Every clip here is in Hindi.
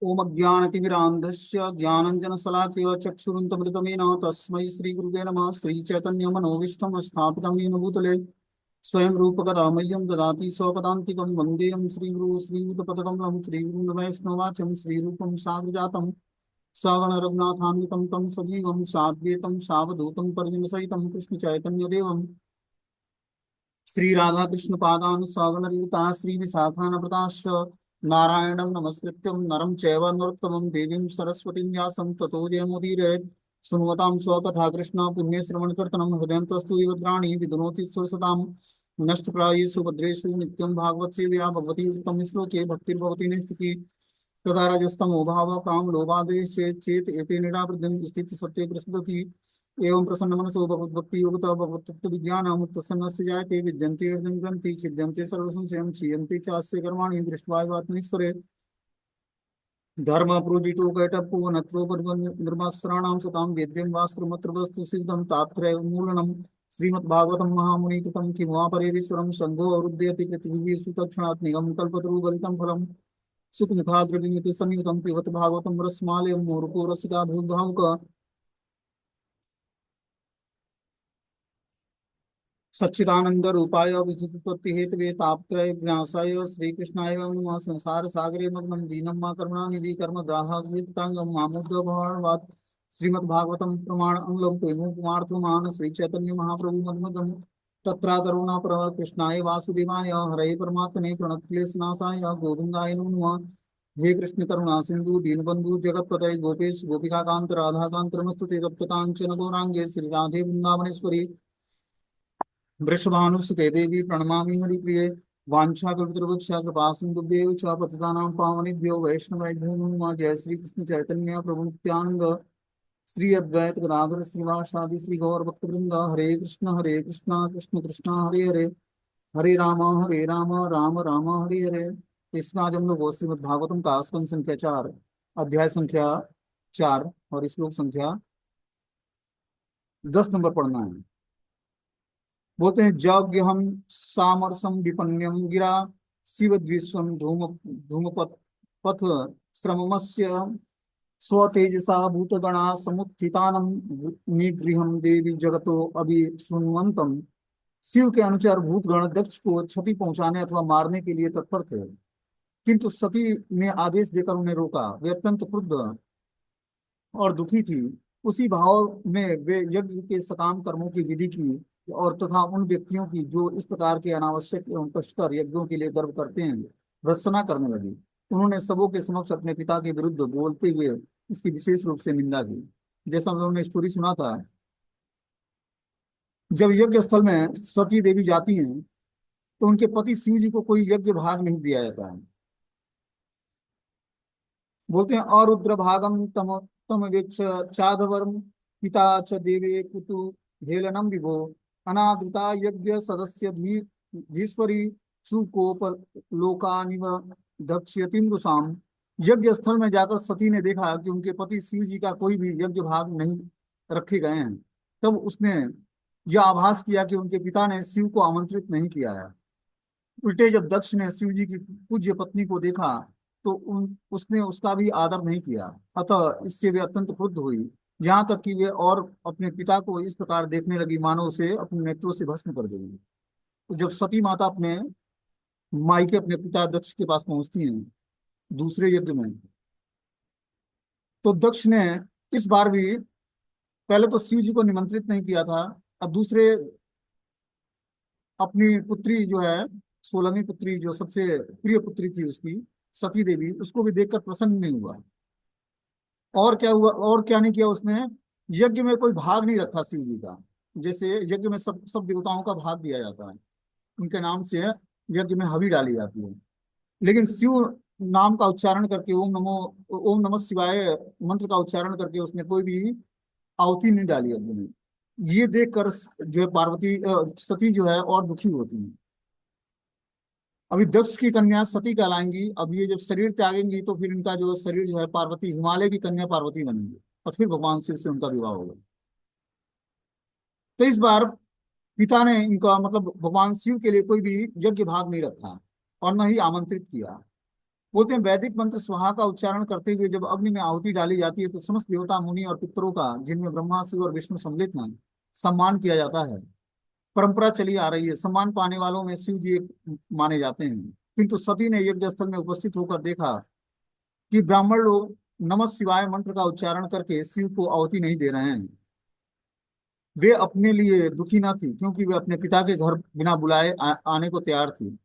ओम अज्ञानतिमिरान्धस्य ज्ञानञ्जनशलाकया चक्षुरुन्मिलितमेन तस्मै श्रीगुरुवे नमः। श्रीचैतन्यमनोभीष्टं स्थापितं येन भूतले स्वयं रूपकदा मह्यं ददाति स्वपदान्तिकं वन्देऽहं श्रीगुरु श्रीयुतपदकमलं श्रीगुरुवैष्णवाचं श्रीरूपं साग्रजातं सगण रघुनाथान्वितं तं सजीवं साद्वैतं सावधूतं परिजनसहितं कृष्णचैतन्यदेवं श्री राधा कृष्ण पादान सगणललिता श्री विशाखान्विताश्च नारायणं नमस्कृत्यं नरं चैव नरोत्तमं देवीं सरस्वतीं व्यासं ततो जयमुदीरयेत्। शृण्वतां स्वकथा कृष्ण पुण्यश्रवणकीर्तनं हृदयन्तस्तु विभद्राणि विदुनोति सुरसतां नष्टप्रायेषु भद्रेषु नित्यं भागवत सेवया भगवती उत्तम श्लोके भक्तिर्भवति नैष्टिकी तदा रजस्तमो भाव काम लोभादेश चेत एते निरावृतिं स्थित सत्ये प्रसदति एवं प्रसन्न मनसो भगवद्भक्ति योगता भगवत्तत्व विज्ञान मुक्तसन्नस्य जायते विद्यन्ते अर्जुन ग्रन्थि छिद्यन्ते सर्वसंशयं क्षीयन्ते चास्य कर्माणि दृष्ट्वा एवात्मैश्वरे धर्म प्रोजितो कैटप्पो नत्रो निर्मास्त्राणां सतां वेद्यं वास्त्रमत्र वस्तु सिद्धं तापत्रय उन्मूलनम् श्रीमद्भागवतं महामुनिकृतं किमुवापरेरीश्वरं संघो अवरुध्यति पृथिवी सुतक्षणात् निगम कल्पतरु गलितं फलम् सुखमुखाद्रविमिति संयुतं पिबत भागवतं रसमालयं मुहुर्को रसिका भूभावुक सच्चिदानंद रूपाय विद्युत्पत्ति हेतवे तापत्रय विनाशाय श्रीकृष्णाय नमः। संसार सागरे मग्नं दीनं मा करुणानिधि कर्म ग्राहकं मामुद्ध भवान् श्रीमद्भागवतं प्रमाण अंगलं प्रेमोपमार्थमान श्री चैतन्य महाप्रभु मद्मदम तत्रातरुणा पर कृष्णाय वासुदेवाय हरे परमात्मने प्रणतक्लेशनाशाय गोविंदाय नमः। हे कृष्ण करुणा सिंधु दीनबंधु जगतपतये गोपेश गोपिकाकांत राधाकांत नमस्तुते तप्त कांचन गौरांगे श्री राधे वृंदावनेश्वरी वृषभानुसुते देवी प्रणमामि हरिप्रिये वाञ्छाकल्पतरुभ्यश्च कृपा सिन्धुभ्येव च पतितानां पावनेभ्यो वैष्णवेभ्यो नमः। जय श्री कृष्ण चैतन्य प्रभु नित्यानंद श्री अद्वैत गदाधर श्रीवासादि श्री गौर भक्तवृंद हरे कृष्ण कृष्ण कृष्ण हरे हरे हरे राम राम राम हरे हरे। इसमें आज हम लोग श्रीमद् भागवतम का स्कंद संख्या 4 अध्याय संख्या 4 और श्लोक संख्या 10 नंबर पढ़ना है। बोलते हैं यज्ञ हम सामरसम विपन्यम गिरा शिव द्विस्वम धूम धूमपथ पथ श्रमस्य स्वतेजसा भूतगणा समुत्थितानम निगृहम देवी जगतो अभिशृण्वन्तम। शिव के अनुसार भूतगण दक्ष को क्षति पहुंचाने अथवा मारने के लिए तत्पर थे, किंतु सती ने आदेश देकर उन्हें रोका। वे अत्यंत क्रुद्ध और दुखी थी। उसी भाव में वे यज्ञ के सकाम कर्मों की विधि की और तथा उन व्यक्तियों की जो इस प्रकार के अनावश्यक एवं कष्टकर यज्ञों के लिए गर्व करते हैं भर्त्सना करने लगी। उन्होंने सबों के समक्ष अपने पिता के विरुद्ध बोलते हुए इसकी विशेष रूप से निंदा की। जैसा हम लोगों ने स्टोरी सुना था, जब यज्ञ स्थल में सती देवी जाती हैं तो उनके पति शिव जी को कोई यज्ञ भाग नहीं दिया जाता है। बोलते हैं अरुद्र भागम तम तम वेक्ष चाधवर्म पिता च देवे कुतु हेलनम विभो अनादृता यज्ञ सदस्य धीश्वरी सुकोप लोकानिव दक्ष्यतिमृषाम। यज्ञ स्थल में जाकर सती ने देखा कि उनके पति शिव जी का कोई भी यज्ञ भाग नहीं रखे गए हैं। तब उसने यह आभास किया कि उनके पिता ने शिव को आमंत्रित नहीं किया है। उल्टे जब दक्ष ने शिव जी की पूज्य पत्नी को देखा तो उसने उसका भी आदर नहीं किया। अतः इससे वे अत्यंत क्रुद्ध हुई, यहाँ तक कि वे और अपने पिता को इस प्रकार देखने लगी मानो उसे अपने नेत्रों से भस्म कर देंगी। तो जब सती माता अपने मायके अपने पिता दक्ष के पास पहुंचती हैं दूसरे यज्ञ में, तो दक्ष ने इस बार भी पहले तो शिव जी को निमंत्रित नहीं किया था और दूसरे अपनी पुत्री जो है 16वीं पुत्री जो सबसे प्रिय पुत्री थी उसकी सती देवी, उसको भी देखकर प्रसन्न नहीं हुआ। और क्या हुआ और क्या नहीं किया उसने, यज्ञ में कोई भाग नहीं रखा शिव जी का। जैसे यज्ञ में सब सब देवताओं का भाग दिया जाता है, उनके नाम से यज्ञ में हवि डाली जाती है, लेकिन शिव नाम का उच्चारण करके ओम नमः शिवाय मंत्र का उच्चारण करके उसने कोई भी आहुति नहीं डाली यज्ञ में। ये देखकर जो है पार्वती सती जो है और दुखी होती है। अभी दक्ष की कन्या सती कहलाएंगी। अब ये जब शरीर त्यागेंगी तो फिर इनका जो शरीर जो है पार्वती, हिमालय की कन्या पार्वती बनेंगी और फिर भगवान शिव से उनका विवाह होगा। तो इस बार पिता ने इनका मतलब भगवान शिव के लिए कोई भी यज्ञ भाग नहीं रखा और न ही आमंत्रित किया। बोलते हैं वैदिक मंत्र स्वाहा का उच्चारण करते हुए जब अग्नि में आहुति डाली जाती है तो समस्त देवता मुनि और पितरों का, जिनमें ब्रह्मा शिव और विष्णु सम्मिलित हैं, सम्मान किया जाता है। परंपरा चली आ रही है, सम्मान पाने वालों में शिव जी एक माने जाते हैं। किंतु सती ने यज्ञ स्थल में उपस्थित होकर देखा कि ब्राह्मण लोग नमः शिवाय मंत्र का उच्चारण करके शिव को आहुति नहीं दे रहे हैं। वे अपने लिए दुखी न थी, क्योंकि वे अपने पिता के घर बिना बुलाए आने को तैयार थी।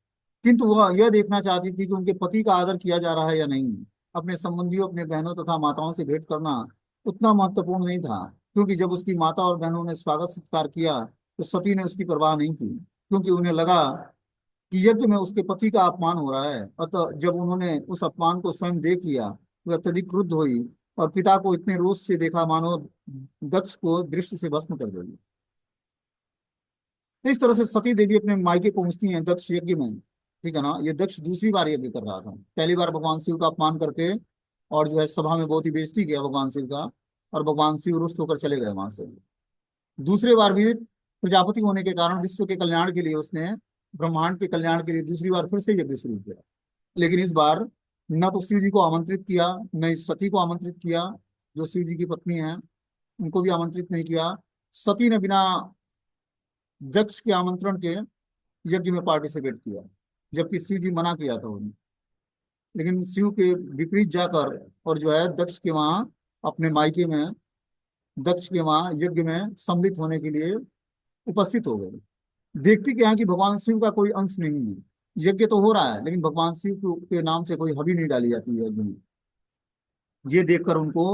किंतु वह यह देखना चाहती थी कि उनके पति का आदर किया जा रहा है या नहीं। अपने संबंधियों, अपने बहनों तथा माताओं से भेंट करना उतना महत्वपूर्ण नहीं था, क्योंकि जब उसकी माता और बहनों ने स्वागत सत्कार किया तो सती ने उसकी परवाह नहीं की, क्योंकि उन्हें लगा कि यज्ञ में उसके पति का अपमान हो रहा है। अतः जब उन्होंने उस अपमान को स्वयं देख लिया, वे अत्यधिक क्रुद्ध हुई और पिता को इतने रोष से देखा मानो दक्ष को दृष्टि से भस्म कर देगी। तो इस तरह से सती देवी अपने मायके पहुंचती हैं दक्ष यज्ञ में। ठीक है ना, ये दक्ष दूसरी बार यज्ञ कर रहा था। पहली बार भगवान शिव का अपमान करके और जो है सभा में बहुत ही बेइज्जती किया भगवान शिव का, और भगवान शिव रुष्ट होकर चले गए वहां से। दूसरी बार भी प्रजापति होने के कारण विश्व के कल्याण के लिए उसने, ब्रह्मांड के कल्याण के लिए दूसरी बार फिर से यज्ञ शुरू किया। लेकिन इस बार न तो शिव जी को आमंत्रित किया, न इस सती को आमंत्रित किया, जो शिव जी की पत्नी है, उनको भी आमंत्रित नहीं किया। सती ने बिना दक्ष के आमंत्रण के यज्ञ में पार्टिसिपेट किया, जबकि शिव जी मना किया था उन्हें। लेकिन शिव के विपरीत जाकर और जो है दक्ष के वहां, अपने मायके में दक्ष के वहां यज्ञ में सम्मिलित होने के लिए उपस्थित हो गए। देखती क्या है कि भगवान शिव का कोई अंश नहीं है। यज्ञ तो हो रहा है, लेकिन भगवान शिव के नाम से कोई हवि नहीं डाली जाती है यज्ञ में। ये देखकर उनको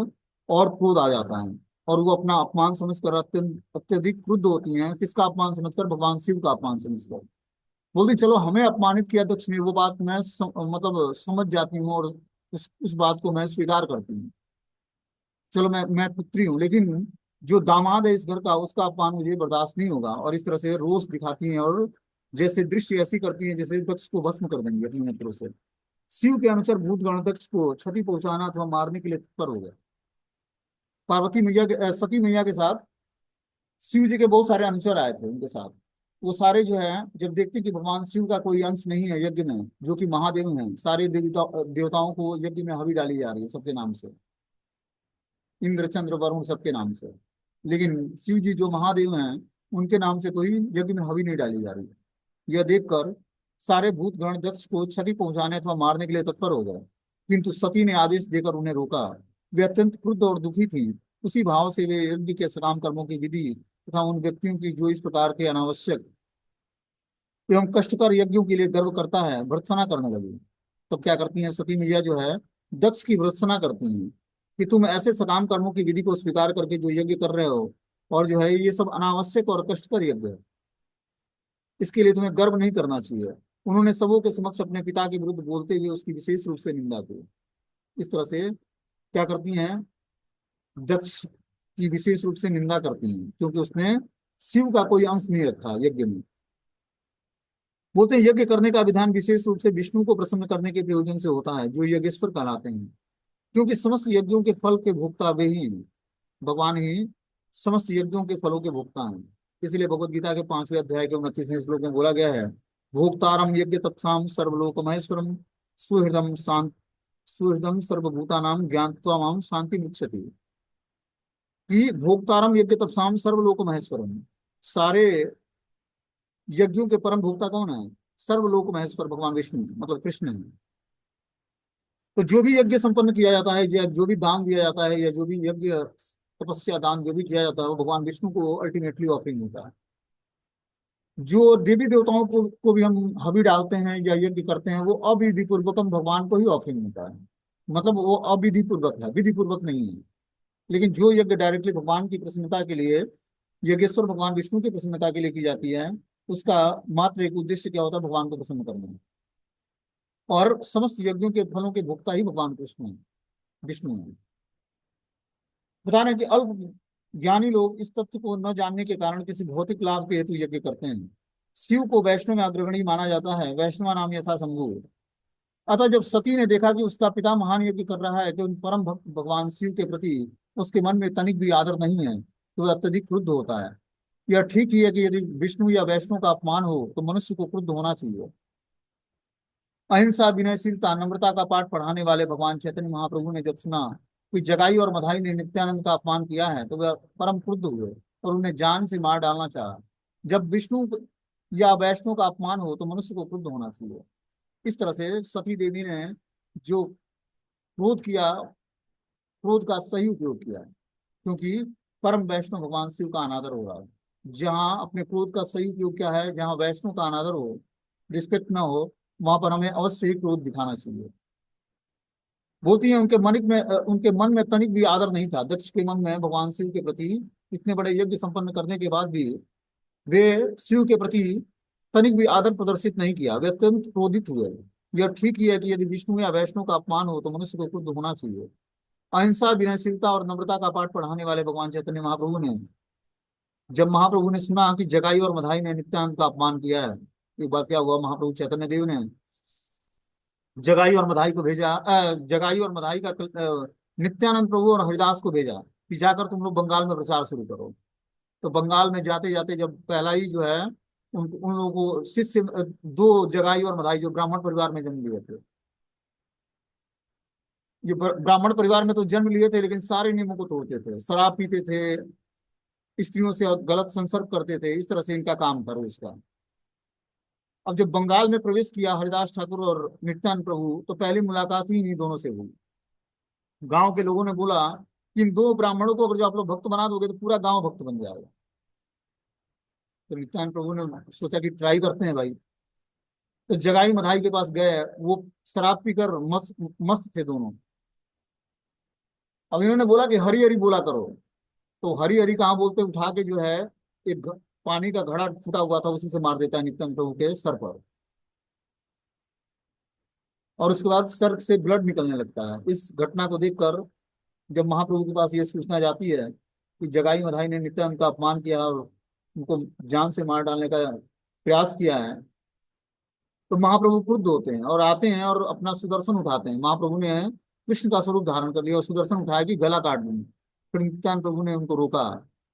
और क्रोध आ जाता है, और वो अपना अपमान समझकर अत्यधिक क्रुद्ध होती हैं। किसका अपमान समझकर? भगवान शिव का अपमान समझकर। बोलती चलो हमें अपमानित किया दक्ष ने, वो बात मैं मतलब समझ जाती हूँ, और उस बात को मैं स्वीकार करती हूँ। चलो मैं पुत्री हूँ, लेकिन जो दामाद है इस घर का, उसका अपमान मुझे बर्दाश्त नहीं होगा। और इस तरह से रोष दिखाती हैं, और जैसे दृश्य ऐसी करती हैं जैसे दक्ष को भस्म कर देंगे अपने नेत्रों से। शिव के अनुसार भूतगण दक्ष को क्षति पहुंचाना अथवा मारने के लिए तत्पर हो गए। पार्वती मैया के सती मैया के साथ शिव जी के बहुत सारे अनुचर आए थे उनके साथ। वो सारे जो है जब देखते कि भगवान शिव का कोई अंश नहीं है यज्ञ में, जो कि महादेव हैं, सारे देवताओं को यज्ञ में हवि डाली जा रही है सबके नाम से, इंद्र चंद्र वरुण सबके नाम से, लेकिन शिव जी जो महादेव हैं उनके नाम से कोई यज्ञ में हवि नहीं डाली जा रही। यह देखकर सारे भूत गण दक्ष को क्षति पहुंचाने अथवा मारने के लिए तत्पर हो गए। किंतु सती ने आदेश देकर उन्हें रोका। वे अत्यंत क्रुद्ध और दुखी थी। उसी भाव से वे यज्ञ के सकाम कर्मों की विधि तथा उन व्यक्तियों की जो इस प्रकार के अनावश्यक एवं कष्टकर यज्ञों के लिए गर्व करता है, भर्त्सना करने लगी। तो क्या करती हैं सती मैया जो है, दक्ष की भर्त्सना करती हैं कि तुम ऐसे सकाम कर्मों की विधि को स्वीकार करके जो यज्ञ कर रहे हो, और जो है ये सब अनावश्यक और कष्टकर यज्ञ है, इसके लिए तुम्हें गर्व नहीं करना चाहिए। उन्होंने सबों के समक्ष अपने पिता के विरुद्ध बोलते हुए उसकी विशेष रूप से निंदा की। इस तरह से क्या करती हैं, दक्ष की विशेष रूप से निंदा करती हैं, क्योंकि उसने शिव का कोई अंश नहीं रखा यज्ञ में। बोलते हैं यज्ञ करने का विधान विशेष रूप से विष्णु को प्रसन्न करने के प्रयोजन से होता है, जो यज्ञेश्वर कहलाते हैं। क्योंकि समस्त यज्ञों के फल के भोक्ता वे ही हैं, भगवान ही समस्त यज्ञों के फलों के भोक्ता हैं। इसलिए भगवत गीता के 5वें अध्याय के 29वें श्लोक में बोला गया है, भोक्तारम यज्ञ तत्साम सर्वलोक महेश्वरम सुहृदम शांत सुहृदम सर्वभूतानाम ज्ञात्वा माम शांति मुच्यते। कि भोक्तारम यज्ञ तत्साम सर्वलोक महेश्वरम, सारे यज्ञों के परम भोक्ता कौन है? सर्वलोक महेश्वर भगवान विष्णु, मतलब कृष्ण है। तो जो भी यज्ञ संपन्न किया जाता है, या जो भी दान दिया जाता है, या जो भी यज्ञ तपस्या दान जो भी किया जाता है, वो भगवान विष्णु को अल्टीमेटली ऑफरिंग होता है। जो देवी देवताओं को भी हम हवि डालते हैं या यज्ञ करते हैं, वो अविधि पूर्वकम भगवान को ही ऑफरिंग होता है। मतलब वो अविधि पूर्वक है, विधि पूर्वक नहीं है। लेकिन जो यज्ञ डायरेक्टली भगवान की प्रसन्नता के लिए, यज्ञेश्वर भगवान विष्णु की प्रसन्नता के लिए की जाती है, उसका मात्र एक उद्देश्य क्या होता है? भगवान को प्रसन्न करना। और समस्त यज्ञों के फलों के भोक्ता ही भगवान कृष्ण है, विष्णु है। बता रहे हैं कि अल्प ज्ञानी लोग इस तथ्य को न जानने के कारण किसी भौतिक लाभ के हेतु यज्ञ करते हैं। शिव को वैष्णव में अग्रगणी माना जाता है, वैष्णव नाम यथा शंभु। अतः जब सती ने देखा कि उसका पिता महान यज्ञ कर रहा है, कि उन परम भक्त भगवान शिव के प्रति उसके मन में तनिक भी आदर नहीं है, तो वह अत्यधिक क्रुद्ध होता है। यह ठीक ही है कि यदि विष्णु या वैष्णव का अपमान हो तो मनुष्य को क्रुद्ध होना चाहिए। अहिंसा, विनयशीलता, नम्रता का पाठ पढ़ाने वाले भगवान चैतन्य महाप्रभु ने जब सुना कि जगाई और मधाई ने नित्यानंद का अपमान किया है तो वे परम क्रुद्ध हुए और उन्हें जान से मार डालना चाहा। जब विष्णु या वैष्णव का अपमान हो तो मनुष्य को क्रुद्ध होना चाहिए। इस तरह से सती देवी ने जो क्रोध किया, क्रोध का सही उपयोग किया, क्योंकि परम वैष्णव भगवान शिव का अनादर हो रहा है। जहाँ अपने क्रोध का सही उपयोग क्या है, जहाँ वैष्णव का अनादर हो, रिस्पेक्ट ना हो, वहां पर हमें अवश्य ही क्रोध दिखाना चाहिए। बोलती है उनके मन में तनिक भी आदर नहीं था। दक्ष के मन में भगवान शिव के प्रति इतने बड़े यज्ञ संपन्न करने के बाद भी वे शिव के प्रति तनिक भी आदर प्रदर्शित नहीं किया, वे अत्यंत क्रोधित हुए। यह ठीक ही है कि यदि विष्णु या वैष्णव का अपमान हो तो मनुष्य को क्रुद्ध होना चाहिए। अहिंसा, विनयशीलता और नम्रता का पाठ पढ़ाने वाले भगवान चैतन्य महाप्रभु ने जब महाप्रभु ने सुना कि जगाई और मधाई ने नित्यानंद का अपमान किया है, एक बार क्या हुआ, महाप्रभु चैतन्य देव ने जगाई और मधाई को भेजा, जगाई और मधाई का नित्यानंद प्रभु और हरिदास को भेजा कि जाकर तुम लोग बंगाल में प्रचार शुरू करो। तो बंगाल में जाते जाते जब पहला ही जो है उन लोगों को शिष्य, दो जगाई और मधाई जो ब्राह्मण परिवार में जन्म लिए थे, ये ब्राह्मण परिवार में तो जन्म लिए थे लेकिन सारे नियमों को तोड़ते थे, शराब पीते थे, स्त्रियों से गलत संसर्ग करते थे, इस तरह से इनका काम था रोज का। अब जब बंगाल में प्रवेश किया हरिदास ठाकुर और नित्यानंद प्रभु, तो पहली मुलाकात ही इन्हीं दोनों से हुई। गांव के लोगों ने बोला कि इन दो ब्राह्मणों को अगर जो आप लोग भक्त बना दोगे तो पूरा गांव भक्त बन जाएगा। तो नित्यानंद प्रभु ने सोचा कि ट्राई करते हैं भाई। तो जगाई मधाई के पास गए, वो शराब पीकर मस्त मस्त थे दोनों। अब इन्होंने बोला कि हरी हरी बोला करो। तो हरी हरी कहाँ बोलते, उठा के जो है एक पानी का घड़ा फूटा हुआ था उसी से मार देता है नित्यानंद प्रभु के सर पर, और उसके बाद सर से ब्लड निकलने लगता है। इस घटना को देखकर जब महाप्रभु के पास ये सूचना जाती है कि जगाई मधाई ने नित्यानंद का अपमान किया और उनको जान से मार डालने का प्रयास किया है, तो महाप्रभु क्रुद्ध होते हैं और आते हैं और अपना सुदर्शन उठाते हैं। महाप्रभु ने कृष्ण का स्वरूप धारण कर लिया और सुदर्शन उठाया कि गला काट दूंगा। फिर नित्यानंद प्रभु ने उनको रोका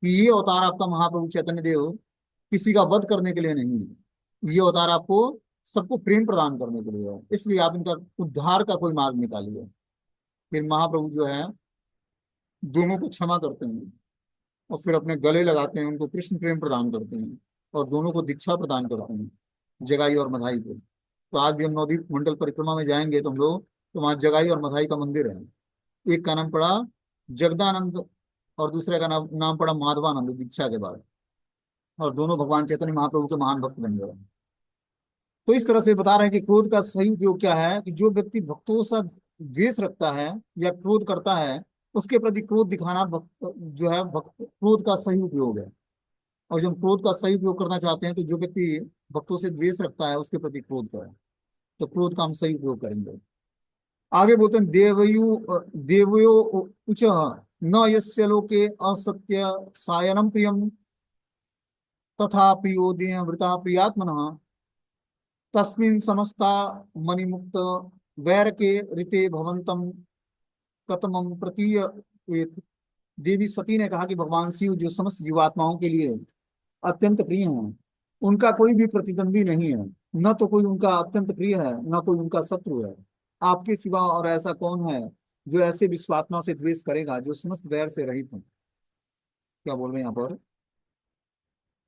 कि ये अवतार आपका महाप्रभु चैतन्य देव किसी का वध करने के लिए नहीं है, ये अवतार आपको सबको प्रेम प्रदान करने के लिए है, इसलिए आप इनका उद्धार का कोई मार्ग निकालिए। फिर महाप्रभु जो है दोनों को क्षमा करते हैं और फिर अपने गले लगाते हैं, उनको कृष्ण प्रेम प्रदान करते हैं और दोनों को दीक्षा प्रदान करते हैं, जगाई और मधाई को। तो आज भी हम नवदीप मंडल परिक्रमा में जाएंगे तो हम लोग, तो वहाँ जगाई और मधाई का मंदिर है। एक का नाम पड़ा जगदानंद और दूसरे का नाम पड़ा माधवानंद दीक्षा के बाद, और दोनों भगवान चैतन्य महाप्रभु के महान भक्त बन गए। तो इस तरह से बता रहे हैं कि क्रोध का सही उपयोग क्या है, कि जो व्यक्ति भक्तों से द्वेष रखता है या क्रोध करता है, उसके प्रति क्रोध दिखाना जो है क्रोध का सही उपयोग है। और जब क्रोध का सही उपयोग करना चाहते हैं तो जो व्यक्ति भक्तों से द्वेष रखता है उसके प्रति क्रोध करें, तो क्रोध का हम सही उपयोग करेंगे। आगे बोलते हैं देवयो उच न यस्य लोके असत्य सायनम प्रियम तथा प्रियो देहवृता प्रियात्मनः तस्मिन् समस्ता मणिमुक्त वैर के ऋते भवंतम कतमम प्रतीयेत। देवी सती ने कहा कि भगवान शिव जो समस्त जीवात्माओं के लिए अत्यंत प्रिय हैं, उनका कोई भी प्रतिद्वंदी नहीं है, न तो कोई उनका अत्यंत प्रिय है न कोई उनका शत्रु है। आपके सिवा और ऐसा कौन है जो ऐसे विश्वात्मा से द्वेष करेगा जो समस्त वैर से रहित है। क्या बोल रहे हैं यहाँ पर,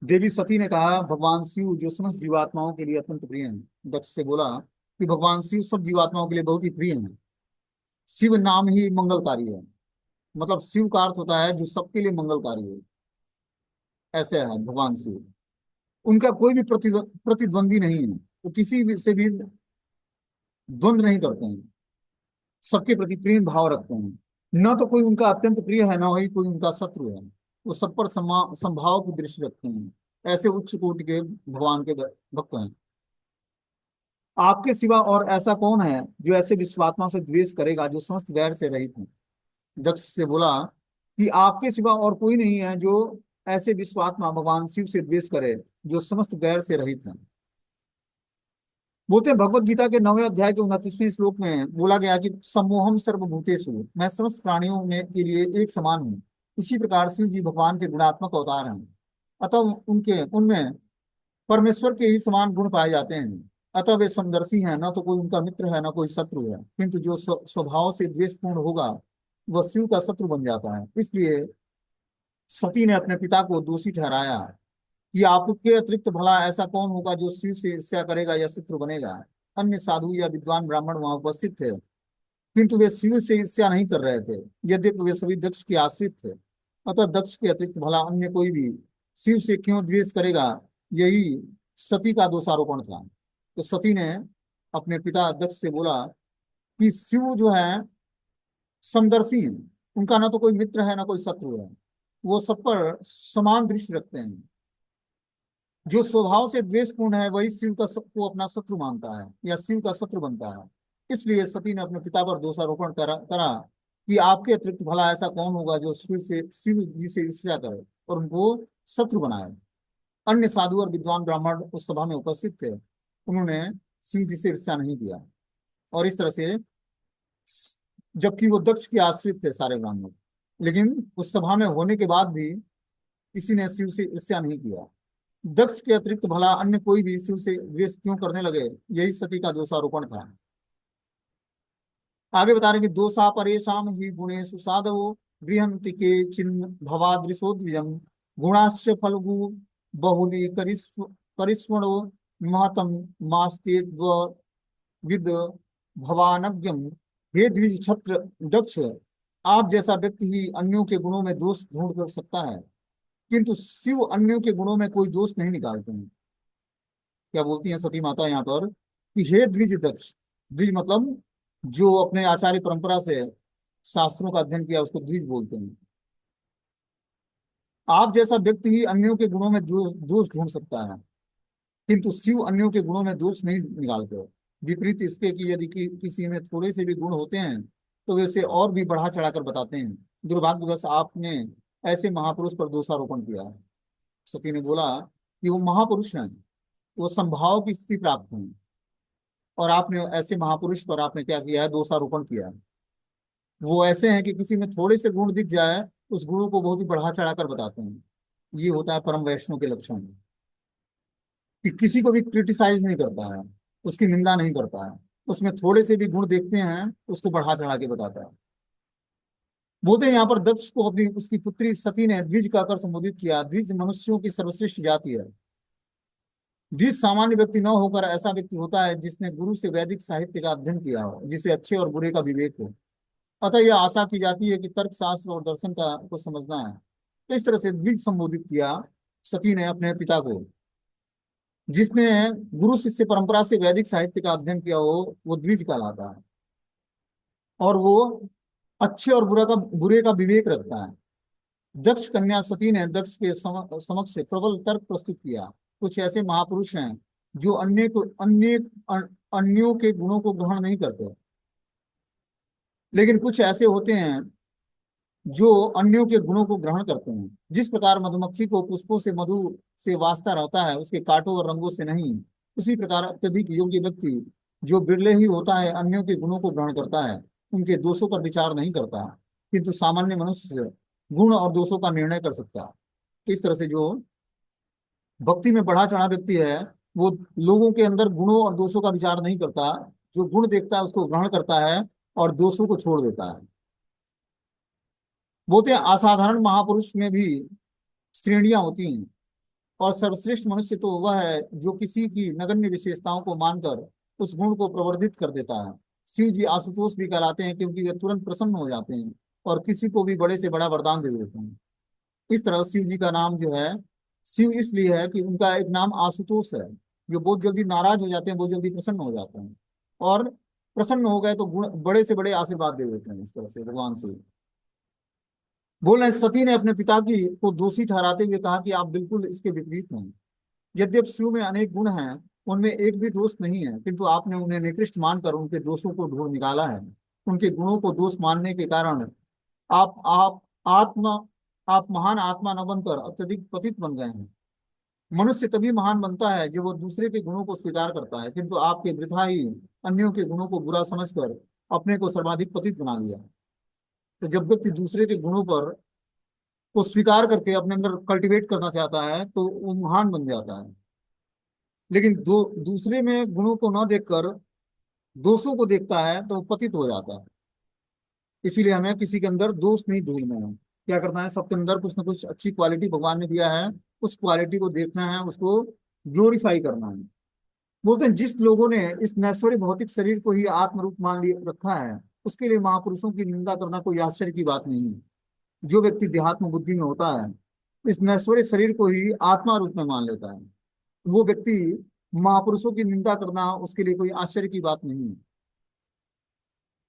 देवी सती ने कहा भगवान शिव जो समस्त जीवात्माओं के लिए अत्यंत प्रिय हैं। दक्ष से बोला कि भगवान शिव सब जीवात्माओं के लिए बहुत ही प्रिय हैं। शिव नाम ही मंगलकारी है, मतलब शिव का अर्थ होता है जो सबके लिए मंगलकारी है, ऐसे है भगवान शिव। उनका कोई भी प्रतिद्वंदी नहीं है, वो किसी भी से भी द्वंद्व नहीं करते हैं, सबके प्रति प्रेम भाव रखते हैं। न तो कोई उनका अत्यंत प्रिय है, न ही कोई उनका शत्रु है, वो सब पर संभाव की दृष्टि रखते हैं। ऐसे उच्च कोटि के भगवान के भक्त हैं। आपके सिवा और ऐसा कौन है जो ऐसे विश्वात्मा से द्वेष करेगा जो समस्त वैर से रहित है। दक्ष से बोला कि आपके सिवा और कोई नहीं है जो ऐसे विश्वात्मा भगवान शिव से द्वेष करे जो समस्त वैर से रहित है। बोलते हैं भगवत गीता के 9वें अध्याय के 29वें श्लोक में बोला गया कि सम्मोहम सर्वभूतेषु, मैं समस्त प्राणियों में के लिए एक समान हूँ। इसी प्रकार शिव जी भगवान के गुणात्मक अवतार हैं, अतः उनके उनमें परमेश्वर के ही समान गुण पाए जाते हैं। अतः वे समदर्शी हैं, ना तो कोई उनका मित्र है ना कोई शत्रु है, किंतु जो स्वभाव से द्वेषपूर्ण होगा वह शिव का शत्रु बन जाता है। इसलिए सती ने अपने पिता को दोषी ठहराया कि आपके अतिरिक्त भला ऐसा कौन होगा जो शिव से ईर्ष्या करेगा या शत्रु बनेगा। अन्य साधु या विद्वान ब्राह्मण वहां उपस्थित थे, किंतु वे शिव से ईर्ष्या नहीं कर रहे थे, यद्यपि वे सभी दक्ष के आश्रित थे। अतः दक्ष के अतिरिक्त भला अन्य कोई भी शिव से क्यों द्वेष करेगा, यही सती का दोषारोपण था। तो सती ने अपने पिता दक्ष से बोला कि शिव जो है समदर्शी हैं, उनका ना तो कोई मित्र है ना कोई शत्रु है, वो सब पर समान दृष्टि रखते हैं। जो स्वभाव से द्वेषपूर्ण है वही शिव का को अपना शत्रु मानता है या शिव का शत्रु बनता है। इसलिए सती ने अपने पिता पर दोषारोपण करा कि आपके अतिरिक्त भला ऐसा कौन होगा जो शिव जी से ईर्ष्या करे और उनको शत्रु बनाए। अन्य साधु और विद्वान ब्राह्मण उस सभा में उपस्थित थे, उन्होंने शिव जी से ईर्ष्या नहीं किया। और इस तरह से, जबकि वो दक्ष के आश्रित थे सारे ब्राह्मण, लेकिन उस सभा में होने के बाद भी किसी ने शिव से ईर्ष्या नहीं किया। दक्ष के अतिरिक्त भला अन्य कोई भी शिव से द्वेष क्यों करने लगे, यही सती का दोषारोपण था। आगे बता रहे कि दोषा परेशान ही गुणेषु साधवो गृहन्ति के चिन्ह भवादृशोद्विजम गुणाश्च फलगु बहुली करिष्वणो महतम मास्ते विद भवानज्ञम। हे द्विज छत्र दक्ष, आप जैसा व्यक्ति ही अन्यों के गुणों में दोष ढूंढ कर सकता है, किंतु शिव अन्यों के गुणों में कोई दोष नहीं निकालते हैं। क्या बोलती हैं सती माता यहाँ पर कि हे द्विज दक्ष, द्विज मतलब जो अपने आचार्य परंपरा से शास्त्रों का अध्ययन किया उसको द्विज बोलते हैं। आप जैसा व्यक्ति ही अन्यों के गुणों में दोष ढूंढ सकता है, किंतु शिव अन्यों के गुणों में दोष नहीं निकालते। विपरीत इसके कि यदि किसी में थोड़े से भी गुण होते हैं तो वे उसे और भी बढ़ा चढ़ाकर बताते हैं। दुर्भाग्यवश आपने ऐसे महापुरुष पर दोषारोपण किया है। सती ने बोला कि वो महापुरुष हैं, वो संभाव की स्थिति प्राप्त हैं, और आपने ऐसे महापुरुष पर आपने क्या किया है, दोषारोपण किया है। वो ऐसे हैं कि किसी में थोड़े से गुण दिख जाए उस गुणों को बहुत ही बढ़ा चढ़ाकर बताते हैं। ये होता है परम वैष्णव के लक्षण, कि किसी को भी क्रिटिसाइज नहीं करता है, उसकी निंदा नहीं करता है, उसमें थोड़े से भी गुण देखते हैं उसको बढ़ा चढ़ा के बताता है। बोलते हैं यहाँ पर दक्ष को अपनी उसकी पुत्री सती ने द्विज कहकर संबोधित किया। द्विज मनुष्यों की सर्वश्रेष्ठ जाति है। द्विज सामान्य व्यक्ति न होकर ऐसा व्यक्ति होता है जिसने गुरु से वैदिक साहित्य का अध्ययन किया हो, जिसे अच्छे और बुरे का विवेक हो। अतः यह आशा की जाती है कि तर्क शास्त्र और दर्शन का को समझना है। तो इस तरह से द्विज संबोधित किया सती ने अपने पिता को। जिसने गुरु शिष्य परंपरा से वैदिक साहित्य का अध्ययन किया हो वो द्विज कहलाता है, और वो अच्छे और बुरे का विवेक रखता है। दक्ष कन्या सती ने दक्ष के समक्ष प्रबल तर्क प्रस्तुत किया। कुछ ऐसे महापुरुष हैं जो अन्यों के गुणों को ग्रहण नहीं करते, लेकिन कुछ ऐसे होते हैं जो अन्यों के गुणों को ग्रहण करते हैं। जिस प्रकार मधुमक्खी को पुष्पों से मधु से वास्ता रहता है, उसके कांटों और रंगों से नहीं, उसी प्रकार अत्यधिक योग्य व्यक्ति जो बिरले ही होता है अन्यों के गुणों को ग्रहण करता है, उनके दोषों पर विचार नहीं करता, किंतु सामान्य मनुष्य गुण और दोषों का निर्णय कर सकता है। इस तरह से जो भक्ति में बढ़ा चढ़ा व्यक्ति है वो लोगों के अंदर गुणों और दोषों का विचार नहीं करता, जो गुण देखता है उसको ग्रहण करता है और दोषों को छोड़ देता है। बोलते हैं असाधारण महापुरुष में भी श्रेणियां होती हैं, और सर्वश्रेष्ठ मनुष्य तो वह है जो किसी की नगण्य विशेषताओं को मानकर उस गुण को प्रवर्धित कर देता है। शिव जी आशुतोष भी कहलाते हैं क्योंकि वे तुरंत प्रसन्न हो जाते हैं और किसी को भी बड़े से बड़ा वरदान दे देते हैं। इस तरह शिव जी का नाम जो है शिव इसलिए है कि उनका एक नाम आशुतोष है, जो बहुत जल्दी नाराज हो जाते हैं, बहुत जल्दी प्रसन्न हो जाते हैं, और प्रसन्न हो गए तो गुण बड़े से बड़े आशीर्वाद दे देते हैं। इस तरह से भगवान से बोल रहे सती ने अपने पिता की को दोषी ठहराते हुए कहा कि आप बिल्कुल इसके विपरीत हैं। यद्यपि शिव में अनेक गुण हैं, उनमें एक भी दोष नहीं है, किंतु आपने उन्हें निकृष्ट मानकर उनके दोषों को ढूंढ निकाला है। उनके गुणों को दोष मानने के कारण आप आत्मा आप महान आत्मा न बनकर अत्यधिक पतित बन गए हैं। मनुष्य तभी महान बनता है जब वो दूसरे के गुणों को स्वीकार करता है, किंतु आपके वृथा ही अन्यों के गुणों को बुरा समझकर अपने को सर्वाधिक पतित बना लिया। तो जब व्यक्ति दूसरे के गुणों पर को स्वीकार करके अपने अंदर कल्टीवेट करना चाहता है तो वो महान बन जाता है। लेकिन दूसरे में गुणों को न देखकर दोषों को देखता है तो वो पतित हो जाता है। इसीलिए हमें किसी के अंदर दोष नहीं ढूंढना है, क्या करना है, सबके अंदर कुछ ना कुछ अच्छी क्वालिटी भगवान ने दिया है, उस क्वालिटी को देखना है, उसको ग्लोरीफाई करना है। बोलते हैं जिस लोगों ने इस नश्वर भौतिक शरीर को ही आत्म रूप मान लिया रखा है, उसके लिए महापुरुषों की निंदा करना कोई आश्चर्य की बात नहीं है। जो व्यक्ति देहात्म बुद्धि में होता है, इस नश्वर शरीर को ही आत्मा रूप में मान लेता है, वो व्यक्ति महापुरुषों की निंदा करना उसके लिए कोई आश्चर्य की बात नहीं है।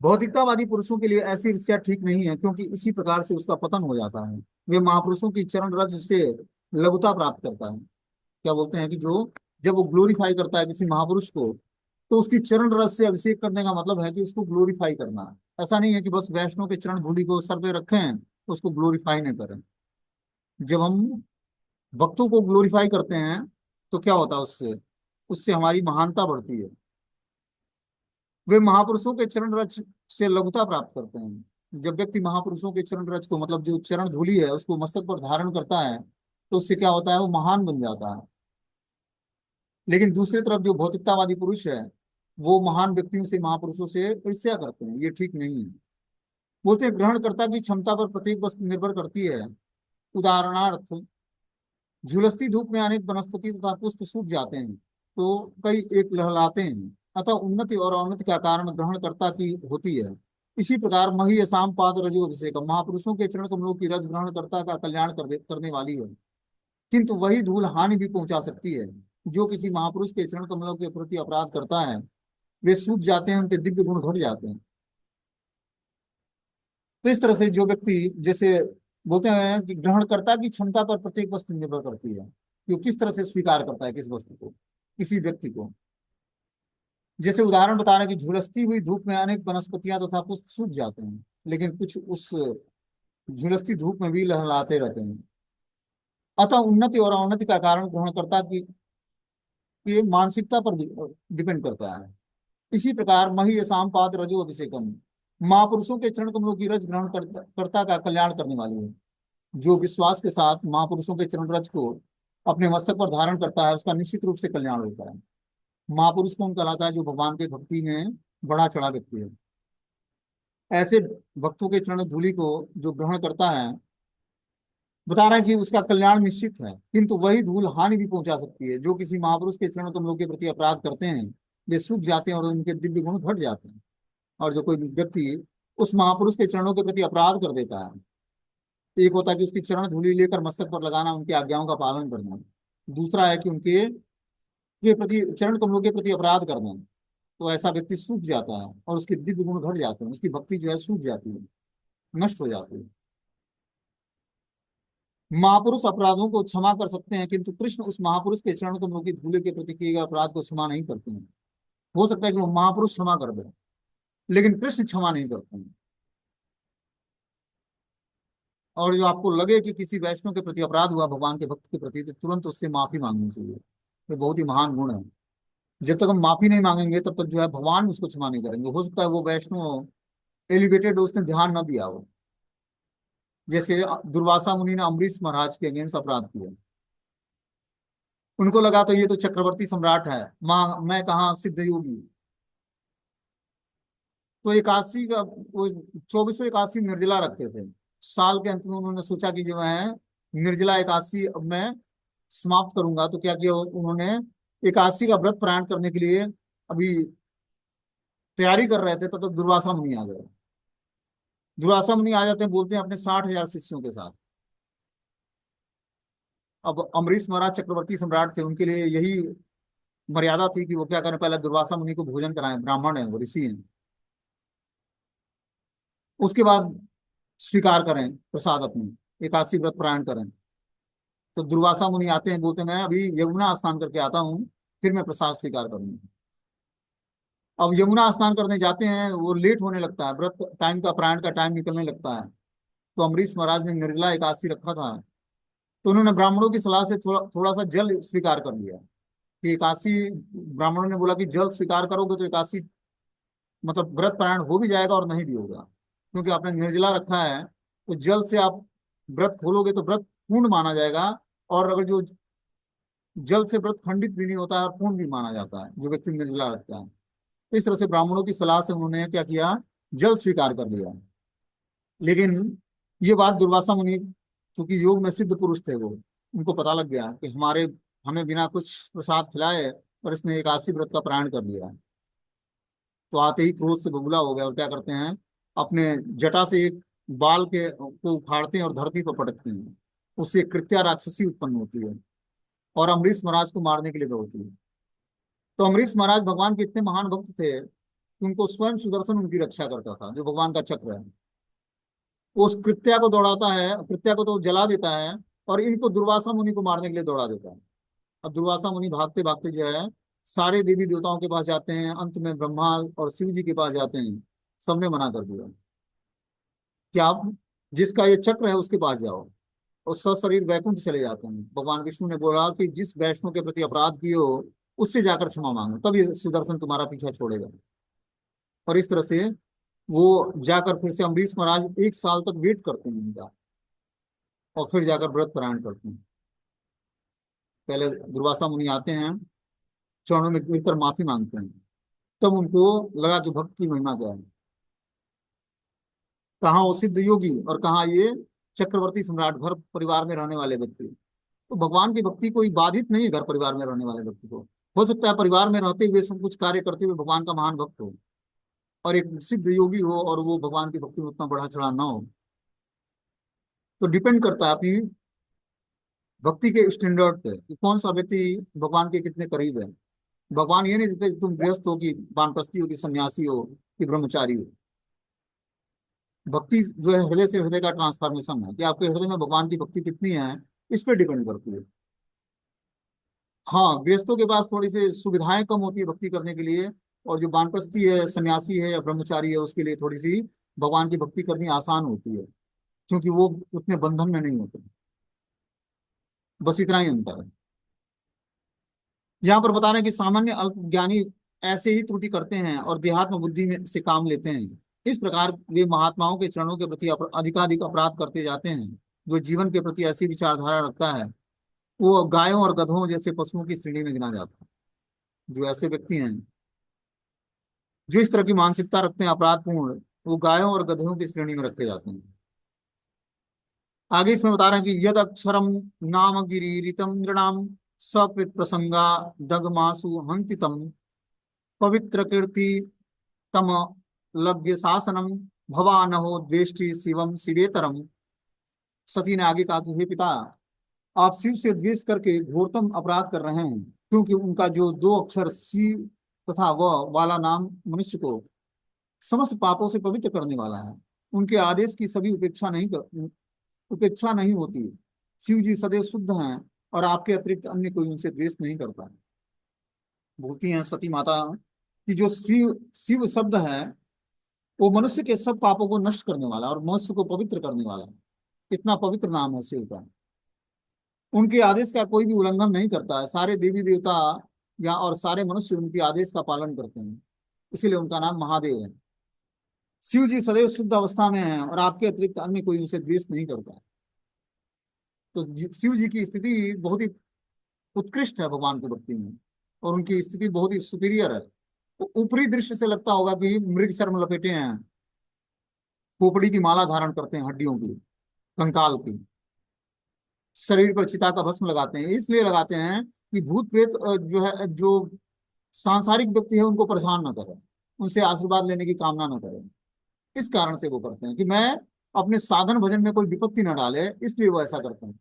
भौतिकतावादी पुरुषों के लिए ऐसी ईर्ष्या ठीक नहीं है, क्योंकि इसी प्रकार से उसका पतन हो जाता है। वे महापुरुषों की चरण रज से लघुता प्राप्त करता है। क्या बोलते हैं कि जो जब वो ग्लोरीफाई करता है किसी महापुरुष को, तो उसकी चरण रज से अभिषेक करने का मतलब है कि उसको ग्लोरीफाई करना है। ऐसा नहीं है कि बस वैष्णव के चरण धूलि को सर पे रखें, उसको ग्लोरीफाई नहीं करें। जब हम भक्तों को ग्लोरीफाई करते हैं तो क्या होता है, उससे उससे हमारी महानता बढ़ती है। वे महापुरुषों के चरण रज से लघुता प्राप्त करते हैं। जब व्यक्ति महापुरुषों के चरण रज को, मतलब जो चरण धूलि है, उसको मस्तक पर धारण करता है, तो उससे क्या होता है, वो महान बन जाता है। लेकिन दूसरी तरफ जो भौतिकतावादी पुरुष है, वो महान व्यक्तियों से, महापुरुषों से ईर्ष्या करते हैं। ये ठीक नहीं है। बोलते हैं ग्रहणकर्ता की क्षमता पर प्रत्येक वस्तु निर्भर करती है। उदाहरणार्थ, झुलसती धूप में अनेक वनस्पति तथा पुष्प सूख जाते हैं, तो कई एक लहलाते हैं। अतः उन्नति और अवनति का कारण ग्रहणकर्ता की होती है। इसी प्रकार मही असाम पाद रजो अभिषेक, महापुरुषों के चरण कमलों की रज ग्रहणकर्ता का कल्याण करने वाली है, किंतु वही धूल हानि भी पहुंचा सकती है। जो किसी महापुरुष के चरण कमलों के प्रति अपराध करता है, वे सूख जाते हैं, उनके दिव्य गुण घट जाते हैं। तो इस तरह से जो व्यक्ति, जैसे बोलते हैं कि ग्रहणकर्ता की क्षमता पर प्रत्येक वस्तु निर्भर करती है कि वो किस तरह से स्वीकार करता है किस वस्तु को, किसी व्यक्ति को। जैसे उदाहरण बता रहे हैं कि झुलसती हुई धूप में अनेक वनस्पतियां तथा पुष्प सूख जाते हैं, लेकिन कुछ उस झुलसती धूप में भी लहलाते रहते हैं। अतः उन्नति और अवनति का कारण ग्रहणकर्ता की मानसिकता पर डिपेंड करता है। इसी प्रकार मही असाम पाद रजो अभिषेकम, महापुरुषों के चरण कमलों की रज कर्ता का कल्याण करने वाली है। जो विश्वास के साथ महापुरुषों के चरण रज को अपने मस्तक पर धारण करता है, उसका निश्चित रूप से कल्याण होता है। महापुरुष कौन कहलाता है? जो भगवान के भक्ति में बढ़ा चढ़ा व्यक्ति है। ऐसे भक्तों के चरण धूलि को जो ग्रहण करता है, बता रहा है कि उसका कल्याण निश्चित है, किंतु वही धूल हानि भी पहुंचा सकती है। जो किसी महापुरुष के चरण कमलों के प्रति अपराध करते हैं, वे सूख जाते हैं और उनके दिव्य गुण घट जाते हैं। और जो कोई व्यक्ति उस महापुरुष के चरणों के प्रति अपराध कर देता है, एक होता है कि उसकी चरण धूलि लेकर मस्तक पर लगाना, उनकी आज्ञाओं का पालन करना। दूसरा है कि उनके के प्रति, चरण कमलों के प्रति अपराध करना। तो ऐसा व्यक्ति सूख जाता है और उसके दिव्य गुण घट जाते हैं, उसकी भक्ति जो है सूख जाती है, नष्ट हो जाती है। महापुरुष अपराधों को क्षमा कर सकते हैं, किंतु कृष्ण उस महापुरुष के चरण कमलों की धूलि के प्रति किए गए अपराध को क्षमा नहीं करते हैं। हो सकता है कि वो महापुरुष क्षमा कर दे, लेकिन कृष्ण क्षमा नहीं करते हैं। और जो आपको लगे कि किसी वैष्णव के प्रति अपराध हुआ, भगवान के भक्त के प्रति, तो तुरंत उससे माफी मांगनी चाहिए। ये बहुत ही महान गुण है। जब तक हम माफी नहीं मांगेंगे, तब तक जो है भगवान उसको क्षमा नहीं करेंगे। हो सकता है वो वैष्णव एलिवेटेड हो, उसने ध्यान न दिया हो। जैसे दुर्वासा मुनि ने अम्बरीश महाराज के अगेंस्ट अपराध किया, उनको लगा तो ये तो चक्रवर्ती सम्राट है, माँ मैं कहाँ सिद्ध योगी। तो एकादशी का वो 24 एकादशी निर्जला रखते थे। साल के अंत में उन्होंने सोचा कि जो है निर्जला एकादशी अब मैं समाप्त करूंगा। तो क्या किया उन्होंने, एकादशी का व्रत प्राण करने के लिए अभी तैयारी कर रहे थे, तब तक दुर्वासा मुनि आ गए। दुर्वासा मुनि आ जाते हैं, बोलते हैं अपने 60,000 शिष्यों के साथ। अब अम्बरीश महाराज चक्रवर्ती सम्राट थे, उनके लिए यही मर्यादा थी कि वो क्या करें, पहले दुर्वासा मुनि को भोजन कराएं, ब्राह्मण है, वो ऋषि हैं, उसके बाद स्वीकार करें प्रसाद अपनी, एकादशी व्रत प्राण करें। तो दुर्वासा मुनि आते हैं, बोलते हैं मैं अभी यमुना स्नान करके आता हूँ, फिर मैं प्रसाद स्वीकार करूंगा। अब यमुना स्नान करने जाते हैं, वो लेट होने लगता है, व्रत टाइम का, प्राण का टाइम निकलने लगता है। तो अम्बरीश महाराज ने निर्जला एकादशी रखा था, तो उन्होंने ब्राह्मणों की सलाह से थोड़ा थोड़ा सा जल स्वीकार कर लिया कि एकादशी, ब्राह्मणों ने बोला कि जल स्वीकार करोगे तो एकादशी मतलब व्रत पारायण हो भी जाएगा और नहीं भी होगा, क्योंकि आपने निर्जला रखा है। तो जल से आप व्रत खोलोगे तो व्रत पूर्ण माना जाएगा। और अगर जो जल से व्रत खंडित भी नहीं होता है और पूर्ण भी माना जाता है जो व्यक्ति निर्जला रखता है। इस तरह से ब्राह्मणों की सलाह से उन्होंने क्या किया, जल स्वीकार कर लिया। लेकिन ये बात दुर्वासा मुनि, चूंकि योग में सिद्ध पुरुष थे वो, उनको पता लग गया कि हमें बिना कुछ प्रसाद खिलाए और इसने एकादशी व्रत का पारण कर लिया। तो आते ही क्रोध से बगुला हो गया और क्या करते हैं, अपने जटा से एक बाल के को उखाड़ते हैं और धरती पर पटकते हैं। उससे कृत्या राक्षसी उत्पन्न होती है और अम्बरीश महाराज को मारने के लिए दौड़ती है। तो अम्बरीश महाराज भगवान के इतने महान भक्त थे कि उनको स्वयं सुदर्शन उनकी रक्षा करता था, जो भगवान का चक्र है। वो उस कृत्या को दौड़ाता है, कृत्या को तो जला देता है और इनको दुर्वासा मुनि को मारने के लिए दौड़ा देता है। अब दुर्वासा मुनि भागते भागते जो है सारे देवी देवताओं के पास जाते हैं, अंत में ब्रह्मा और शिव जी के पास जाते हैं। सबने मना कर दिया कि आप जिसका ये चक्र है उसके पास जाओ, और सशरीर वैकुंठ चले जाते हैं। भगवान विष्णु ने बोला कि जिस वैष्णव के प्रति अपराध किए हो उससे जाकर क्षमा मांगो, तब ये सुदर्शन तुम्हारा पीछा छोड़ेगा। और इस तरह से वो जाकर फिर से अम्बरीश महाराज 1 साल तक वेट करते हैं उनका, और फिर जाकर व्रत पारायण करते हैं। पहले दुर्वासा मुनि आते हैं, चरणों में गिरकर माफी मांगते हैं। तब उनको लगा कि भक्त की महिमा क्या है, कहाँ वो सिद्ध योगी और कहाँ ये चक्रवर्ती सम्राट घर परिवार में रहने वाले व्यक्ति। तो भगवान की भक्ति कोई बाधित नहीं है घर परिवार में रहने वाले व्यक्ति को। हो सकता है परिवार में रहते हुए सब कुछ कार्य करते हुए भगवान का महान भक्त हो और एक सिद्ध योगी हो और वो भगवान की भक्ति में उतना बढ़ा चढ़ा ना हो। तो डिपेंड करता है अपनी भक्ति के स्टैंडर्ड पे कि कौन सा व्यक्ति भगवान के कितने करीब है। भगवान ये नहीं देते कि तुम गृहस्थ हो कि वानप्रस्थी हो कि सन्यासी हो कि ब्रह्मचारी हो। भक्ति जो है हृदय से हृदय का ट्रांसफॉर्मेशन है, कि आपके हृदय में भगवान की भक्ति कितनी है इस पर डिपेंड करती है। हाँ, गृहस्थों के पास थोड़ी सी सुविधाएं कम होती है भक्ति करने के लिए, और जो वानप्रस्थी है, सन्यासी है या ब्रह्मचारी है उसके लिए थोड़ी सी भगवान की भक्ति करनी आसान होती है, क्योंकि वो उतने बंधन में नहीं होते। बस इतना ही अंतर है। यहाँ पर बता रहे हैं कि सामान्य अल्प ज्ञानी ऐसे ही त्रुटि करते हैं और देहात्म बुद्धि में से काम लेते हैं। इस प्रकार वे महात्माओं के चरणों के प्रति अधिकाधिक अपराध करते जाते हैं। जो जीवन के प्रति ऐसी विचारधारा रखता है वो गायों और गधों जैसे पशुओं की श्रेणी में गिना जाता है। जो ऐसे व्यक्ति हैं जो इस तरह की मानसिकता रखते हैं अपराधपूर्ण, वो गायों और गधों की श्रेणी में रखे जाते हैं। आगे इसमें बता रहे हैं कि यद अक्षरम नाम गिरीरितम नृणाम सकृत प्रसंगा दगमासु हंतितम पवित्र कीर्ति तम लज्ञ शासनम भवानहो द्वेष्टि शिवम शिवेतरम। सती ने आगे कहा कि हे पिता, आप शिव से द्वेष करके घोरतम अपराध कर रहे हैं, क्योंकि उनका जो 2 अक्षर शिव तथा व वाला नाम मनुष्य को समस्त पापों से पवित्र करने वाला है। उनके आदेश की सभी उपेक्षा नहीं होती। शिव जी सदैव शुद्ध हैं और आपके अतिरिक्त अन्य कोई उनसे द्वेष नहीं करता है। बोलती हैं सती माता कि जो शिव शिव शब्द है वो मनुष्य के सब पापों को नष्ट करने वाला और मनुष्य को पवित्र करने वाला है। इतना पवित्र नाम है शिव का। उनके आदेश का कोई भी उल्लंघन नहीं करता है। सारे देवी देवता या और सारे मनुष्य उनके आदेश का पालन करते हैं, इसीलिए उनका नाम महादेव है। शिव जी सदैव शुद्ध अवस्था में हैं और आपके अतिरिक्त अन्य कोई उनसे द्वेष नहीं करता है। तो शिव जी की स्थिति बहुत ही उत्कृष्ट है भगवान की भक्ति में, और उनकी स्थिति बहुत ही सुपीरियर है। तो ऊपरी दृश्य से लगता होगा कि मृग चर्म लपेटे हैं, खोपड़ी की माला धारण करते हैं, हड्डियों की, कंकाल की, शरीर पर चिता का भस्म लगाते हैं। इसलिए लगाते हैं कि भूत प्रेत जो है, जो सांसारिक व्यक्ति है उनको परेशान न करें, उनसे आशीर्वाद लेने की कामना न करें। इस कारण से वो करते हैं कि मैं अपने साधन भजन में कोई विपत्ति न डाले, इसलिए वो ऐसा करते हैं।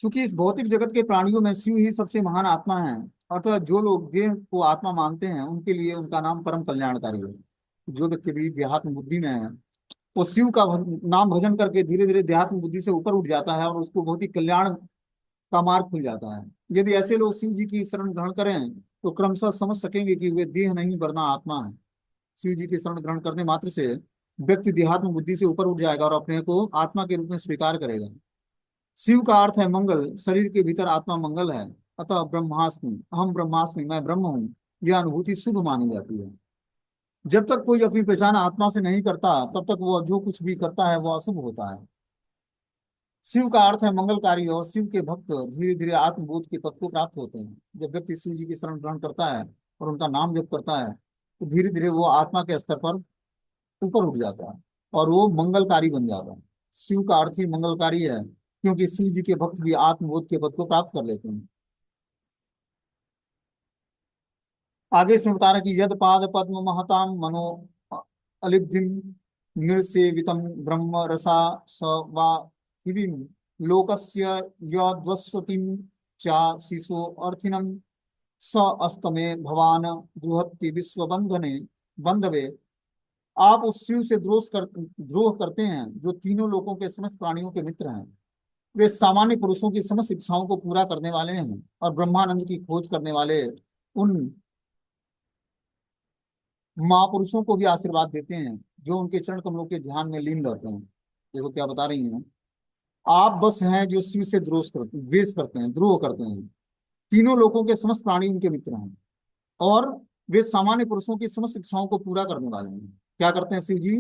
क्योंकि इस भौतिक जगत के प्राणियों में शिव ही सबसे महान आत्मा है, अतः जो लोग देह को आत्मा मानते हैं उनके लिए उनका नाम परम कल्याणकारी है। जो व्यक्ति भी देहात्म बुद्धि में है वो शिव का नाम भजन करके धीरे धीरे देहात्म बुद्धि से ऊपर उठ जाता है और उसको बहुत ही कल्याण का मार्ग खुल जाता है। यदि ऐसे लोग शिव जी की शरण ग्रहण करें तो क्रमशः समझ सकेंगे कि वे देह नहीं वरना आत्मा है। शिव जी की शरण ग्रहण करने मात्र से व्यक्ति देहात्म बुद्धि से ऊपर उठ जाएगा और अपने को आत्मा के रूप में स्वीकार करेगा। शिव का अर्थ है मंगल, शरीर के भीतर आत्मा मंगल है। अतः ब्रह्मास्मि अहम ब्रह्मास्मि, मैं ब्रह्म हूँ, यह अनुभूति शुभ मानी जाती है। जब तक कोई अपनी पहचान आत्मा से नहीं करता तब तक वो जो कुछ भी करता है वो अशुभ होता है। शिव का अर्थ है मंगलकारी, और शिव के भक्त धीरे धीरे आत्मबोध के पद को प्राप्त होते हैं। जब व्यक्ति शिव जी की शरण ग्रहण करता है और उनका नाम जप करता है, तो धीरे धीरे वो आत्मा के स्तर पर ऊपर उठ जाता है और वो मंगलकारी बन जाता है। शिव का अर्थ ही मंगलकारी है, क्योंकि शिव जी के भक्त भी आत्मबोध के पद को प्राप्त कर लेते हैं। आगे इसमें बता रहा है कि यद पाद पद्म महताम मनो अलिब्धिम निर्सेवितम ब्रह्म रसा स वा दिविम लोकस्य यद्वस्वतिम चा शिशो अर्थिनम स अस्तमे भवान दुहत्ति विश्व बंधने बंधवे। आप उस शिव से द्रोह करते हैं जो तीनों लोकों के समस्त प्राणियों के मित्र हैं। वे सामान्य पुरुषों की समस्त इच्छाओं को पूरा करने वाले हैं और ब्रह्मानंद की खोज करने वाले उन महापुरुषों को भी आशीर्वाद देते हैं जो उनके चरण कमलों के ध्यान में लीन रहते हैं। देखो क्या बता रही हैं, आप बस हैं जो शिव से द्वेष करते हैं, द्रोह करते हैं। तीनों लोगों के समस्त प्राणी उनके मित्र हैं और वे सामान्य पुरुषों की समस्त इच्छाओं को पूरा करने वाले हैं। क्या करते हैं शिव जी?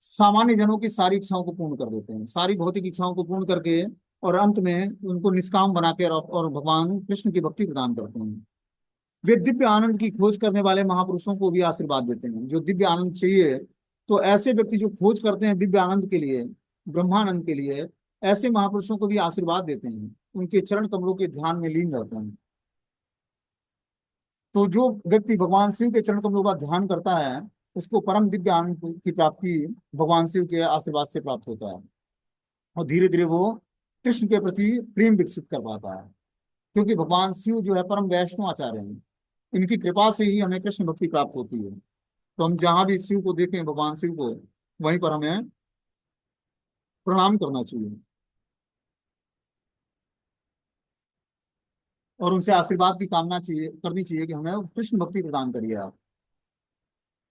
सामान्य जनों की सारी इच्छाओं को पूर्ण कर देते हैं, सारी भौतिक इच्छाओं को पूर्ण करके, और अंत में उनको निष्काम बनाकर और भगवान कृष्ण की भक्ति प्रदान करते हैं। वे दिव्य आनंद की खोज करने वाले महापुरुषों को भी आशीर्वाद देते हैं। जो दिव्य आनंद चाहिए, तो ऐसे व्यक्ति जो खोज करते हैं दिव्य आनंद के लिए, ब्रह्मानंद के लिए, ऐसे महापुरुषों को भी आशीर्वाद देते हैं, उनके चरण कमलों के ध्यान में लीन रहते हैं। तो जो व्यक्ति भगवान शिव के चरण कमलों का ध्यान करता है, उसको परम दिव्य आनंद की प्राप्ति भगवान शिव के आशीर्वाद से प्राप्त होता है, और धीरे धीरे वो कृष्ण के प्रति प्रेम विकसित कर पाता है। क्योंकि भगवान शिव जो है परम वैष्णव आचार्य हैं, इनकी कृपा से ही हमें कृष्ण भक्ति प्राप्त होती है। तो हम जहां भी शिव को देखें, भगवान शिव को, वहीं पर हमें प्रणाम करना चाहिए और उनसे आशीर्वाद की कामना चाहिए, करनी चाहिए कि हमें कृष्ण भक्ति प्रदान करिए आप।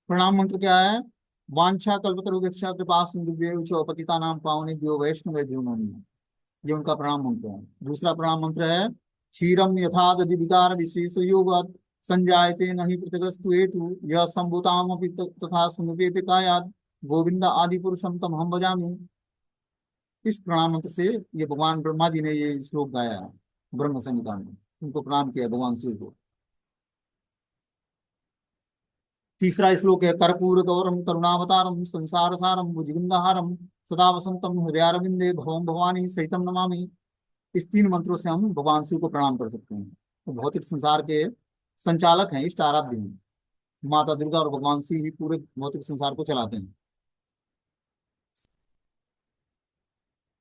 प्रणाम मंत्र क्या है? वांछा कल्पतरुभ्यश्च कृपा सिंधुभ्यो च पतितानां पावनेभ्यो वैष्णवेभ्यो नमः। ये उनका प्रणाम मंत्र है। दूसरा प्रणाम मंत्र है क्षीरम यथा दधि विकार विशेष योगात् संजायते नहि पृथगस्तु हेतु यह संभूताम अपि तथा समुपेते कायात् गोविंद आदि पुरुषम तम हम भजामि। इस प्रणाम मंत्र से ये भगवान ब्रह्मा जी ने ये श्लोक गाया है ब्रह्म संहिता में, उनको प्रणाम किया भगवान शिव को। तीसरा श्लोक है कर्पूर गौरम करुणावतारम संसार सारम भुजगंधहारम सदा वसंतम हृदयारविंदे भवम भवानी सहितम नमामि। इस तीन मंत्रों से हम भगवान शिव को प्रणाम कर सकते हैं। तो भौतिक संसार के संचालक हैं, इष्ट आराध्य हैं। माता दुर्गा और भगवान शिव ही पूरे भौतिक संसार को चलाते हैं।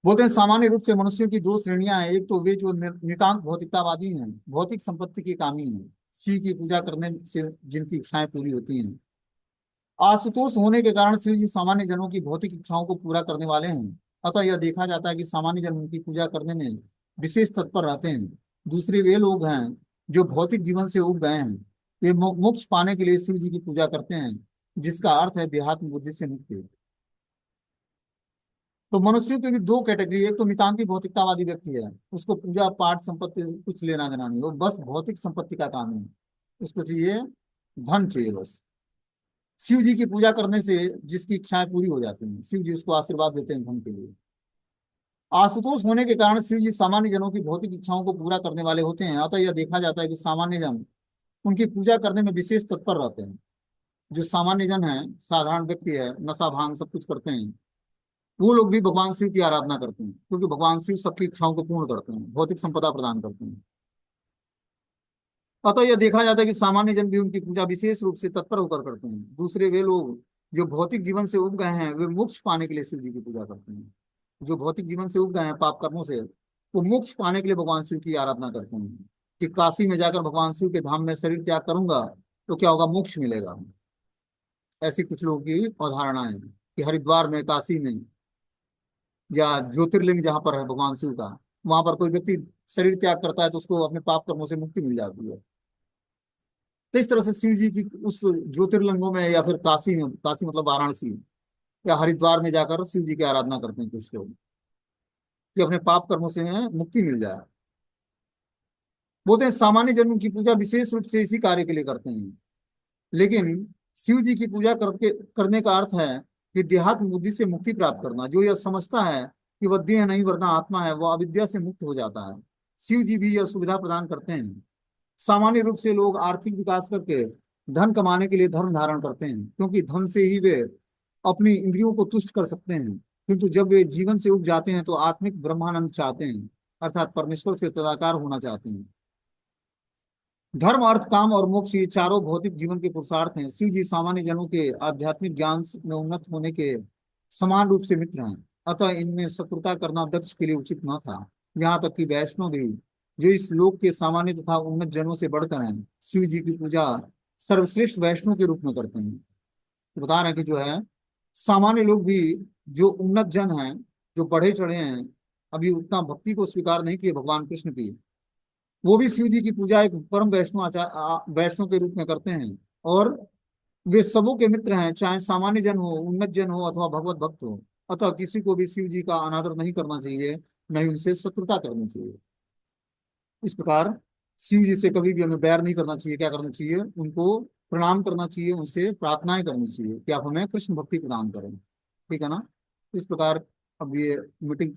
बोलते हैं सामान्य रूप से मनुष्यों की दो श्रेणियां हैं। एक तो वे जो नितांत भौतिकतावादी हैं, भौतिक संपत्ति के कामी हैं, शिव की पूजा करने से जिनकी इच्छाएं पूरी होती हैं। आशुतोष होने के कारण शिव जी सामान्य जनों की भौतिक इच्छाओं को पूरा करने वाले हैं। अतः यह देखा जाता है कि सामान्य जन उनकी पूजा करने में विशेष तत्पर रहते हैं। दूसरे वे लोग हैं जो भौतिक जीवन से उब गए हैं, वे मोक्ष पाने के लिए शिव जी की पूजा करते हैं, जिसका अर्थ है देहात्म बुद्धि से मुक्ति। तो मनुष्यों की भी दो कैटेगरी, एक तो नितांती भौतिकतावादी व्यक्ति है, उसको पूजा पाठ संपत्ति से कुछ लेना देना नहीं, वो बस भौतिक संपत्ति का काम है, उसको चाहिए धन चाहिए बस। शिव जी की पूजा करने से जिसकी इच्छाएं पूरी हो जाती हैं, शिव जी उसको आशीर्वाद देते हैं धन के लिए। आशुतोष होने के कारण शिव जी सामान्य जनों की भौतिक इच्छाओं को पूरा करने वाले होते हैं। अतः यह देखा जाता है कि सामान्य जन उनकी पूजा करने में विशेष तत्पर रहते हैं। जो सामान्य जन है, साधारण व्यक्ति है, नशा भांग सब कुछ करते हैं, वो लोग भी भगवान शिव की आराधना करते हैं, क्योंकि भगवान शिव सबकी इच्छाओं को पूर्ण करते हैं, भौतिक संपदा प्रदान करते हैं। अतः यह देखा जाता है कि सामान्य जन भी उनकी पूजा विशेष रूप से तत्पर होकर करते हैं। दूसरे वे लोग जो भौतिक जीवन से उब गए हैं, वे मोक्ष पाने के लिए शिव जी की पूजा करते हैं। जो भौतिक जीवन से उब गए हैं पाप कर्मों से, वो मोक्ष पाने के लिए भगवान शिव की आराधना करते हैं कि काशी में जाकर भगवान शिव के धाम में शरीर त्याग करूंगा तो क्या होगा, मोक्ष मिलेगा। ऐसी कुछ लोगों की अवधारणा है कि हरिद्वार में, काशी में, या ज्योतिर्लिंग जहां पर है भगवान शिव का, वहां पर कोई व्यक्ति शरीर त्याग करता है तो उसको अपने पाप कर्मों से मुक्ति मिल जाती है। तो इस तरह से शिव जी की उस ज्योतिर्लिंगों में, या फिर काशी में, काशी मतलब वाराणसी या हरिद्वार में जाकर शिव जी की आराधना करते हैं कुछ लोग, कि अपने पाप कर्मों से मुक्ति मिल जाए। बोलते हैं सामान्य जन की पूजा विशेष रूप से इसी कार्य के लिए करते हैं। लेकिन शिव जी की पूजा करके करने का अर्थ है कि देहात्म बुद्धि से मुक्ति प्राप्त करना। जो यह समझता है कि वह देह नहीं वरना आत्मा है, वह अविद्या से मुक्त हो जाता है। शिव जी भी यह सुविधा प्रदान करते हैं। सामान्य रूप से लोग आर्थिक विकास करके धन कमाने के लिए धर्म धारण करते हैं, क्योंकि धन से ही वे अपनी इंद्रियों को तुष्ट कर सकते हैं। किंतु जब वे जीवन से उब जाते हैं तो आत्मिक ब्रह्मानंद चाहते हैं, अर्थात परमेश्वर से तदाकार होना चाहते हैं। धर्म, अर्थ, काम और मोक्ष, ये चारों भौतिक जीवन के पुरुषार्थ हैं। शिव जी सामान्य जनों के आध्यात्मिक ज्ञान में उन्नत होने के समान रूप से मित्र हैं, अतः इनमें शत्रुता करना दक्ष के लिए उचित न था। यहाँ तक कि वैष्णव भी, जो इस लोक के सामान्य तथा उन्नत जनों से बढ़कर हैं, शिव जी की पूजा सर्वश्रेष्ठ वैष्णव के रूप में करते हैं। तो बता रहे हैं कि जो है सामान्य लोग भी, जो उन्नत जन हैं, जो बढ़े चढ़े हैं, अभी उतना भक्ति को स्वीकार नहीं किए भगवान कृष्ण की, वो भी शिव जी की पूजा एक परम वैष्णव वैष्णव के रूप में करते हैं। और वे सबों के मित्र हैं, चाहे सामान्य जन हो, उन्नत जन हो अथवा भगवत भक्त हो। अतः किसी को भी शिव जी का अनादर नहीं करना चाहिए, नहीं उनसे शत्रुता करनी चाहिए। इस प्रकार शिव जी से कभी भी हमें बैर नहीं करना चाहिए। क्या करना चाहिए? उनको प्रणाम करना चाहिए, उनसे प्रार्थनाएं करनी चाहिए कि आप हमें कृष्ण भक्ति प्रदान करें। ठीक है ना? इस प्रकार अब ये मीटिंग